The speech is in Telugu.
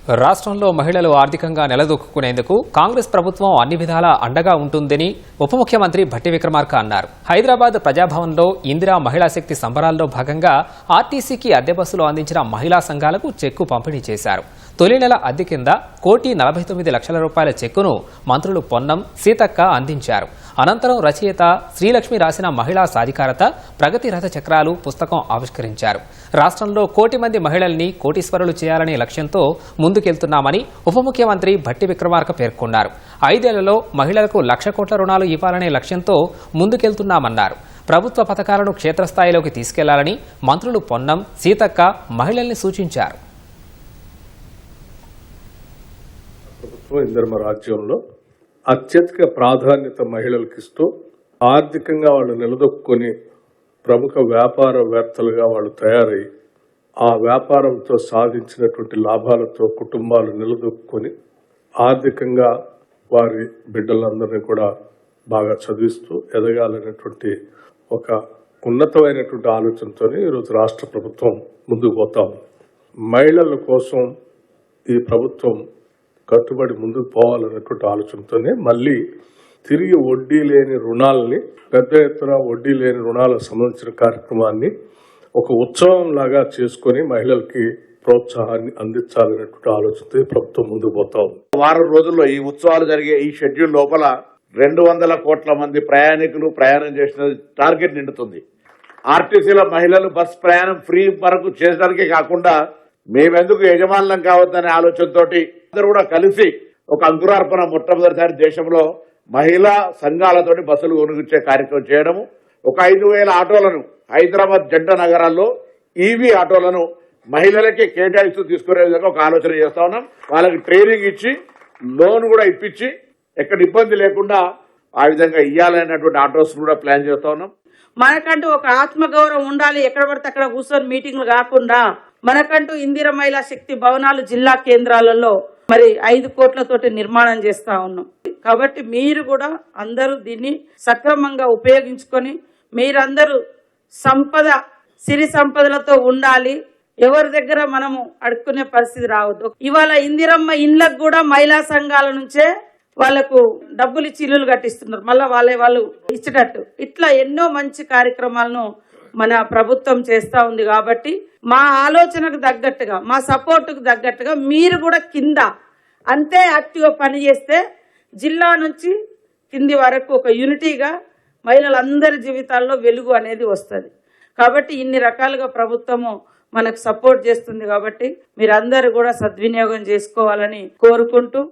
రాష్ట్రంలో మహిళలు ఆర్థికంగా నిలదొక్కునేందుకు కాంగ్రెస్ ప్రభుత్వం అన్ని విధాలా అండగా ఉంటుందని ఉప ముఖ్యమంత్రి భట్టి విక్రమార్క అన్నారు. హైదరాబాద్ ప్రజాభవన్లో ఇందిరా మహిళా శక్తి సంబరాల్లో భాగంగా ఆర్టీసీకి అద్దె బస్సులు అందించిన మహిళా సంఘాలకు చెక్కు పంపిణీ చేశారు. తొలి నెల అద్దె కింద 1,49,00,000 చెక్కును మంత్రులు పొన్నం, సీతక్క అందించారు. అనంతరం రచయిత శ్రీలక్ష్మి రాసిన మహిళా సాధికారత, ప్రగతి రథ చక్రాలు పుస్తకం ఆవిష్కరించారు. రాష్ట్రంలో 1,00,00,000 మంది మహిళల్ని కోటీశ్వరులు చేయాలనే లక్ష్యంతో ముందుకెళ్తున్నామని ఉప ముఖ్యమంత్రి భట్టి విక్రమార్క పేర్కొన్నారు. 5 ఏళ్లలో మహిళలకు 1,00,00,000 కోట్ల రుణాలు ఇవ్వాలనే లక్ష్యంతో ముందుకెళ్తున్నామన్నారు. ప్రభుత్వ పథకాలను క్షేత్రస్థాయిలోకి తీసుకెళ్లాలని మంత్రులు పొన్నం, సీతక్క మహిళల్ని సూచించారు. ఇందిరమ్మ రాజ్యంలో అత్యధిక ప్రాధాన్యత మహిళలకు ఇస్తూ ఆర్థికంగా వాళ్ళు నిలదొక్కుని ప్రముఖ వ్యాపారవేత్తలుగా వాళ్ళు తయారై ఆ వ్యాపారంతో సాధించినటువంటి లాభాలతో కుటుంబాలు నిలదొక్కుని ఆర్థికంగా వారి బిడ్డలందరినీ కూడా బాగా చదివిస్తూ ఎదగాలనేటువంటి ఒక ఉన్నతమైనటువంటి ఆలోచనతో ఈరోజు రాష్ట్ర ప్రభుత్వం ముందుకు పోతాం. మహిళల కోసం ఈ ప్రభుత్వం కట్టుబడి ముందుకు పోవాలన్నటువంటి ఆలోచనతోనే మళ్ళీ తిరిగి వడ్డీ లేని రుణాలని, పెద్ద ఎత్తున వడ్డీ లేని రుణాలకు సంబంధించిన కార్యక్రమాన్ని ఒక ఉత్సవం లాగా చేసుకుని మహిళలకి ప్రోత్సాహాన్ని అందించాలనేటువంటి ఆలోచనతో ప్రభుత్వం ముందుకు పోతాం. వారం రోజుల్లో ఈ ఉత్సవాలు జరిగే ఈ షెడ్యూల్ లోపల 200 కోట్ల మంది ప్రయాణికులు ప్రయాణం చేసిన టార్గెట్ నిండుతుంది. ఆర్టీసీలో మహిళలు బస్ ప్రయాణం ఫ్రీ వరకు చేసడానికే కాకుండా మేమెందుకు యజమానులం కావద్దనే ఆలోచనతోటి అందరూ కూడా కలిసి ఒక అంకురార్పణ మొట్టమొదటిసారి దేశంలో మహిళా సంఘాలతోటి బస్సులు కొనుగోలు కార్యక్రమం చేయడము, ఒక 5,000 ఆటోలను హైదరాబాద్ జంట నగరాల్లో ఈవీ ఆటోలను మహిళలకే కేటాయిస్తూ తీసుకునే విధంగా ఒక ఆలోచన చేస్తా ఉన్నాం. వాళ్ళకి ట్రైనింగ్ ఇచ్చి లోన్ కూడా ఇప్పించి ఎక్కడ ఇబ్బంది లేకుండా ఆ విధంగా ఇవ్వాలనేటువంటి ఆటోస్ కూడా ప్లాన్ చేస్తా ఉన్నాం. మనకంటూ ఒక ఆత్మగౌరవం ఉండాలి. ఎక్కడ పడితే అక్కడ కూర్చొని మీటింగ్లు కాకుండా మనకంటూ ఇందిరా మహిళా శక్తి భవనాలు జిల్లా కేంద్రాలలో మరి 5 కోట్లతోటి నిర్మాణం చేస్తా ఉన్నాం. కాబట్టి మీరు కూడా అందరూ దీన్ని సక్రమంగా ఉపయోగించుకొని మీరందరూ సిరి సంపదలతో ఉండాలి. ఎవరి దగ్గర మనము అడుక్కునే పరిస్థితి రావద్దు. ఇవాళ ఇందిరమ్మ ఇండ్లకు కూడా మహిళా సంఘాల నుంచే వాళ్లకు డబ్బులు ఇచ్చి ఇల్లులు కట్టిస్తున్నారు. మళ్ళా వాళ్ళు ఇచ్చినట్టు ఇట్లా ఎన్నో మంచి కార్యక్రమాలను మన ప్రభుత్వం చేస్తా ఉంది. కాబట్టి మా ఆలోచనకు తగ్గట్టుగా, మా సపోర్టుకు తగ్గట్టుగా మీరు కూడా కింద అంతే యాక్టివ్గా పనిచేస్తే జిల్లా నుంచి కింది వరకు ఒక యూనిటీగా మహిళలందరి జీవితాల్లో వెలుగు అనేది వస్తుంది. కాబట్టి ఇన్ని రకాలుగా ప్రభుత్వము మనకు సపోర్ట్ చేస్తుంది. కాబట్టి మీరందరూ కూడా సద్వినియోగం చేసుకోవాలని కోరుకుంటూ